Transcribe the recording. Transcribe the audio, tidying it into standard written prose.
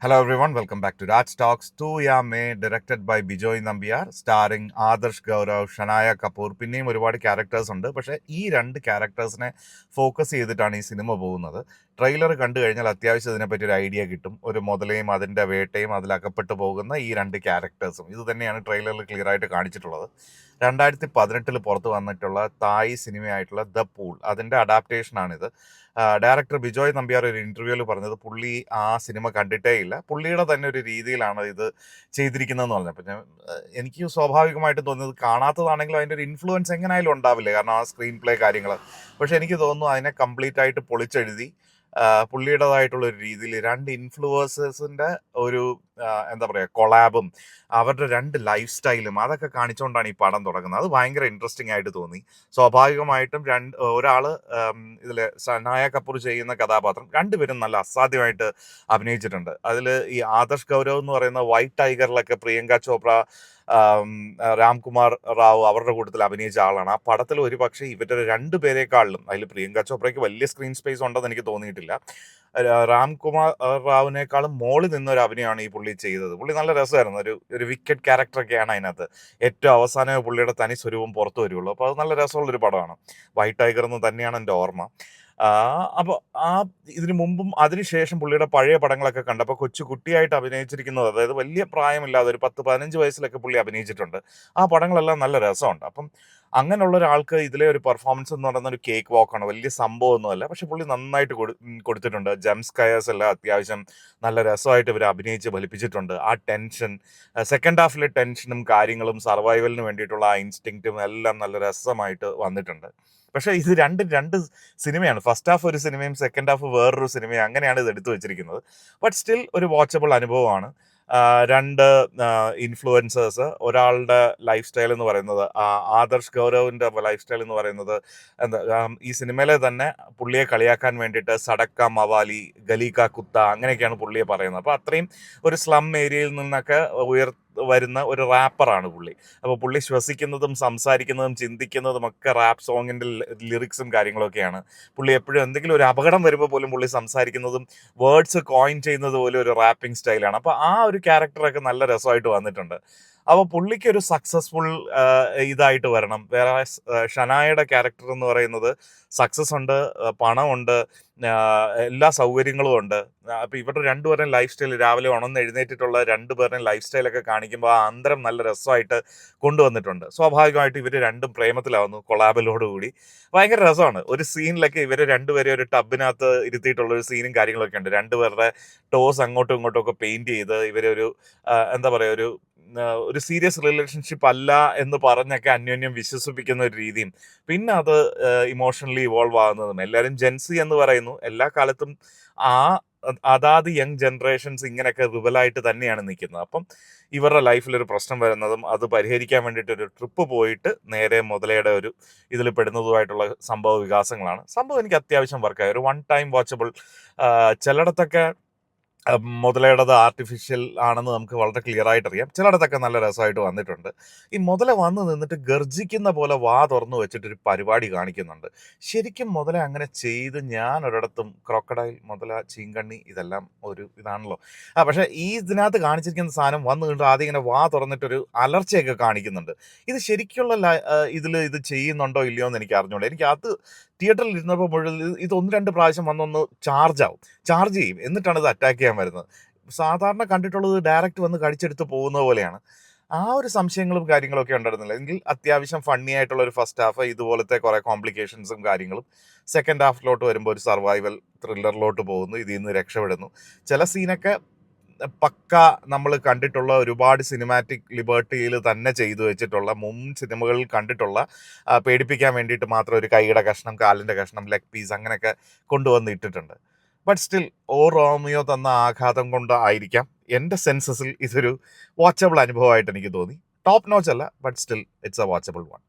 Hello everyone, welcome back to Raj Talks 2 Ya May, directed by Bijoy Nambiar, starring Adarsh Gaurav, Shanaya Kapoor, പിന്നെയും ഒരുപാട് characters ഉണ്ട്. പക്ഷേ ഈ രണ്ട് ക്യാരക്ടേഴ്സിനെ ഫോക്കസ് ചെയ്തിട്ടാണ് ഈ സിനിമ പോകുന്നത്. ട്രെയിലർ കണ്ടു കഴിഞ്ഞാൽ അത്യാവശ്യം ഇതിനെപ്പറ്റി ഒരു ഐഡിയ കിട്ടും. ഒരു മുതലയും അതിൻ്റെ വേട്ടയും അതിലകപ്പെട്ടു പോകുന്ന ഈ രണ്ട് ക്യാരക്ടേഴ്സും ഇത് തന്നെയാണ് ട്രെയിലറിൽ ക്ലിയർ ആയിട്ട് കാണിച്ചിട്ടുള്ളത്. 2018 പുറത്ത് വന്നിട്ടുള്ള തായ് സിനിമയായിട്ടുള്ള ദ പൂൾ, അതിൻ്റെ അഡാപ്റ്റേഷനാണിത്. ഡയറക്ടർ ബിജോയ് നമ്പ്യാർ ഒരു ഇൻ്റർവ്യൂവിൽ പറഞ്ഞത് പുള്ളി ആ സിനിമ കണ്ടിട്ടേ ഇല്ല, പുള്ളിയുടെ തന്നെ ഒരു രീതിയിലാണ് ഇത് ചെയ്തിരിക്കുന്നതെന്ന് പറഞ്ഞു. അപ്പം എനിക്ക് സ്വാഭാവികമായിട്ടും തോന്നിയത് കാണാത്തതാണെങ്കിലും അതിൻ്റെ ഒരു ഇൻഫ്ലുവൻസ് എങ്ങനെയായാലും ഉണ്ടാവില്ല, കാരണം ആ സ്ക്രീൻ പ്ലേ കാര്യങ്ങൾ. പക്ഷെ എനിക്ക് തോന്നുന്നു അതിനെ കംപ്ലീറ്റ് ആയിട്ട് പൊളിച്ചെഴുതി പുള്ളിയുടേതായിട്ടുള്ള ഒരു രീതിയിൽ രണ്ട് ഇൻഫ്ലുവൻസേഴ്സിൻ്റെ ഒരു എന്താ പറയുക കൊളാബും അവരുടെ രണ്ട് ലൈഫ് സ്റ്റൈലും അതൊക്കെ കാണിച്ചുകൊണ്ടാണ് ഈ പടം തുടങ്ങുന്നത്. അത് ഭയങ്കര ഇൻട്രസ്റ്റിംഗ് ആയിട്ട് തോന്നി. സ്വാഭാവികമായിട്ടും ഒരാൾ ഇതിൽ ഷനായ കപൂർ ചെയ്യുന്ന കഥാപാത്രം രണ്ടുപേരും നല്ല അസാധ്യമായിട്ട് അഭിനയിച്ചിട്ടുണ്ട്. അതിൽ ഈ ആദർശ് ഗൗരവ് എന്ന് പറയുന്ന വൈറ്റ് ടൈഗറിലൊക്കെ പ്രിയങ്ക ചോപ്ര, രാംകുമാർ റാവു അവരുടെ കൂട്ടത്തിൽ അഭിനയിച്ച ആളാണ്. ആ പടത്തിൽ ഒരു പക്ഷേ ഇവരുടെ രണ്ടുപേരെക്കാളിലും, അതിൽ പ്രിയങ്ക ചോപ്രയ്ക്ക് വലിയ സ്ക്രീൻ സ്പേസ് ഉണ്ടെന്ന് എനിക്ക് തോന്നിയിട്ടില്ല, രാംകുമാർ റാവുവിനേക്കാളും മോളിൽ നിന്നൊരു അഭിനയമാണ് ഈ പുള്ളി ചെയ്തത്. പുള്ളി നല്ല രസമായിരുന്നു. ഒരു വിക്കറ്റ് ക്യാരക്ടറൊക്കെയാണ് അതിനകത്ത്. ഏറ്റവും അവസാനമേ പുള്ളിയുടെ തനി സ്വരൂപം പുറത്തു വരുള്ളൂ. അപ്പോൾ അത് നല്ല രസമുള്ളൊരു പടമാണ്. വൈറ്റ് ടൈഗർ എന്ന് തന്നെയാണ് എൻ്റെ ഓർമ്മ. അപ്പോൾ ഇതിനു മുമ്പും അതിനുശേഷം പുള്ളിയുടെ പഴയ പടങ്ങളൊക്കെ കണ്ടപ്പോൾ കൊച്ചു കുട്ടിയായിട്ട് അഭിനയിച്ചിരിക്കുന്നത്, അതായത് വലിയ പ്രായമില്ലാതെ ഒരു 10-15 വയസ്സിലൊക്കെ പുള്ളി അഭിനയിച്ചിട്ടുണ്ട്. ആ പടങ്ങളെല്ലാം നല്ല രസമുണ്ട്. അപ്പം അങ്ങനെയുള്ള ഒരാൾക്ക് ഇതിലെ ഒരു പെർഫോമൻസ് എന്ന് പറയുന്ന ഒരു കേക്ക് വാക്കാണ്, വലിയ സംഭവമൊന്നുമല്ല. പക്ഷെ പുള്ളി നന്നായിട്ട് കൊടുത്തിട്ടുണ്ട്. ജംസ് കയേഴ്സ് എല്ലാം അത്യാവശ്യം നല്ല രസമായിട്ട് ഇവർ അഭിനയിച്ച് ഫലിപ്പിച്ചിട്ടുണ്ട്. ആ ടെൻഷൻ, സെക്കൻഡ് ഹാഫിലെ ടെൻഷനും കാര്യങ്ങളും സർവൈവലിന് വേണ്ടിയിട്ടുള്ള ആ ഇൻസ്റ്റിങ്ക്റ്റും എല്ലാം നല്ല രസമായിട്ട് വന്നിട്ടുണ്ട്. പക്ഷേ ഇത് രണ്ട് സിനിമയാണ്. ഫസ്റ്റ് ഹാഫ് ഒരു സിനിമയും സെക്കൻഡ് ഹാഫ് വേറൊരു സിനിമയും, അങ്ങനെയാണ് ഇത് എടുത്തു വെച്ചിരിക്കുന്നത്. ബട്ട് സ്റ്റിൽ ഒരു വാച്ചബിൾ അനുഭവമാണ്. രണ്ട് ഇൻഫ്ലുവൻസേഴ്സ്, ഒരാളുടെ ലൈഫ് സ്റ്റൈൽ എന്ന് പറയുന്നത്, ആദർശ് ഗൗരവിൻ്റെ ലൈഫ് സ്റ്റൈൽ എന്ന് പറയുന്നത് എന്താ, ഈ സിനിമയിലെ തന്നെ പുള്ളിയെ കളിയാക്കാൻ വേണ്ടിയിട്ട് സടക്ക മവാലി, ഗലീക കുത്ത അങ്ങനെയൊക്കെയാണ് പുള്ളിയെ പറയുന്നത്. അപ്പോൾ അത്രയും ഒരു സ്ലം ഏരിയയിൽ നിന്നൊക്കെ വരുന്ന ഒരു റാപ്പറാണ് പുള്ളി. അപ്പോൾ പുള്ളി ശ്വസിക്കുന്നതും സംസാരിക്കുന്നതും ചിന്തിക്കുന്നതും ഒക്കെ റാപ്പ് സോങ്ങിൻ്റെ ലിറിക്സും കാര്യങ്ങളൊക്കെയാണ്. പുള്ളി എപ്പോഴും എന്തെങ്കിലും ഒരു അപകടം വരുമ്പോൾ പോലും പുള്ളി സംസാരിക്കുന്നതും വേർഡ്സ് കോയിൻ ചെയ്യുന്നത് പോലും ഒരു റാപ്പിംഗ് സ്റ്റൈലാണ്. അപ്പോൾ ആ ഒരു ക്യാരക്ടറൊക്കെ നല്ല രസമായിട്ട് വന്നിട്ടുണ്ട്. അപ്പോൾ പുള്ളിക്ക് ഒരു സക്സസ്ഫുൾ ഇതായിട്ട് വരണം. വേറെ ഷനായയുടെ ക്യാരക്ടർ എന്ന് പറയുന്നത് സക്സസ് ഉണ്ട്, പണമുണ്ട്, എല്ലാ സൗകര്യങ്ങളും ഉണ്ട്. അപ്പോൾ ഇവരുടെ രണ്ടുപേരുടെയും ലൈഫ് സ്റ്റൈൽ, രാവിലെ ഉണർന്ന് എഴുന്നേറ്റിട്ടുള്ള രണ്ടുപേരുടെയും ലൈഫ് സ്റ്റൈലൊക്കെ കാണിക്കുമ്പോൾ ആ അന്തരം നല്ല രസമായിട്ട് കൊണ്ടുവന്നിട്ടുണ്ട്. സ്വാഭാവികമായിട്ട് ഇവർ രണ്ടും പ്രേമത്തിലാവുന്നു കൊളാബിലോടുകൂടി. ഭയങ്കര രസമാണ്. ഒരു സീനിലൊക്കെ ഇവർ രണ്ടുപേരെ ഒരു ടബിനകത്ത് ഇരുത്തിയിട്ടുള്ളൊരു സീനും കാര്യങ്ങളൊക്കെ ഉണ്ട്. രണ്ടുപേരുടെ ടോസ് അങ്ങോട്ടും ഇങ്ങോട്ടും ഒക്കെ പെയിൻറ്റ് ചെയ്ത് ഇവരൊരു എന്താ പറയുക, ഒരു സീരിയസ് റിലേഷൻഷിപ്പ് അല്ല എന്ന് പറഞ്ഞൊക്കെ അന്യോന്യം വിശ്വസിപ്പിക്കുന്ന ഒരു രീതിയും, പിന്നെ അത് ഇമോഷണലി ഇവോൾവ് ആകുന്നതും. എല്ലാവരും ജെൻസി എന്ന് പറയുന്നു. എല്ലാ കാലത്തും അതാത് യങ് ജനറേഷൻസ് ഇങ്ങനെയൊക്കെ റിബലായിട്ട് തന്നെയാണ് നിൽക്കുന്നത്. അപ്പം ഇവരുടെ ലൈഫിലൊരു പ്രശ്നം വരുന്നതും അത് പരിഹരിക്കാൻ വേണ്ടിയിട്ട് ഒരു ട്രിപ്പ് പോയിട്ട് നേരെ മുതലയുടെ ഒരു ഇതിൽ പെടുന്നതുമായിട്ടുള്ള സംഭവ വികാസങ്ങളാണ്. സംഭവം എനിക്ക് അത്യാവശ്യം വർക്കായി. ഒരു വൺ ടൈം വാച്ചബിൾ. ചിലയിടത്തൊക്കെ മുതലയുടേത് ആർട്ടിഫിഷ്യൽ ആണെന്ന് നമുക്ക് വളരെ ക്ലിയർ ആയിട്ട് അറിയാം. ചിലയിടത്തൊക്കെ നല്ല രസമായിട്ട് വന്നിട്ടുണ്ട്. ഈ മുതല വന്ന് നിന്നിട്ട് ഗർജിക്കുന്ന പോലെ വാ തുറന്നു വെച്ചിട്ടൊരു പരിപാടി കാണിക്കുന്നുണ്ട്. ശരിക്കും മുതല അങ്ങനെ ചെയ്ത് ഞാൻ ഒരിടത്തും ക്രോക്കഡൈൽ, മുതല, ചീങ്കണ്ണി ഇതെല്ലാം ഒരു ഇതാണല്ലോ. പക്ഷേ ഈ ഇതിനകത്ത് കാണിച്ചിരിക്കുന്ന സാധനം വന്ന് നിന്നിട്ട് ആദ്യം ഇങ്ങനെ വാ തുറന്നിട്ടൊരു അലർച്ചയൊക്കെ കാണിക്കുന്നുണ്ട്. ഇത് ശരിക്കുള്ള ഇതിൽ ഇത് ചെയ്യുന്നുണ്ടോ ഇല്ലയോ എന്ന് എനിക്ക് അറിഞ്ഞുകൂടാ. എനിക്ക് അത് തിയേറ്ററിൽ ഇരുന്നപ്പോൾ മുഴുവൻ ഇത് 1-2 പ്രാവശ്യം വന്നൊന്ന് ചാർജ് ചെയ്യും, എന്നിട്ടാണ് ഇത് അറ്റാക്ക് ചെയ്യാൻ വരുന്നത്. സാധാരണ കണ്ടിട്ടുള്ളത് ഡയറക്റ്റ് വന്ന് കടിച്ചെടുത്ത് പോകുന്ന പോലെയാണ്. ആ ഒരു സംശയങ്ങളും കാര്യങ്ങളൊക്കെ ഉണ്ടായിരുന്നില്ല. എങ്കിൽ അത്യാവശ്യം ഫണ്ണി ആയിട്ടുള്ള ഒരു ഫസ്റ്റ് ഹാഫ്, ഇതുപോലത്തെ കുറേ കോംപ്ലിക്കേഷൻസും കാര്യങ്ങളും. സെക്കൻഡ് ഹാഫിലോട്ട് വരുമ്പോൾ ഒരു സർവൈവൽ ത്രില്ലറിലോട്ട് പോകുന്നു, ഇതിൽ നിന്ന് രക്ഷപ്പെടുന്നു. ചില സീനൊക്കെ പക്ക നമ്മൾ കണ്ടിട്ടുള്ള ഒരുപാട് സിനിമാറ്റിക് ലിബർട്ടിയിൽ തന്നെ ചെയ്തു വെച്ചിട്ടുള്ള, സിനിമകളിൽ കണ്ടിട്ടുള്ള, പേടിപ്പിക്കാൻ വേണ്ടിയിട്ട് മാത്രം ഒരു കൈയുടെ കഷ്ണം, കാലിൻ്റെ കഷ്ണം, ലെഗ് പീസ് അങ്ങനെയൊക്കെ കൊണ്ടുവന്ന് ഇട്ടിട്ടുണ്ട്. ബട്ട് സ്റ്റിൽ റോമിയോ തന്ന ആഘാതം കൊണ്ട് ആയിരിക്കാം എൻ്റെ സെൻസസിൽ ഇതൊരു വാച്ചബിൾ അനുഭവമായിട്ട് എനിക്ക് തോന്നി. ടോപ്പ് നോച്ച് അല്ല, but still it's A watchable one.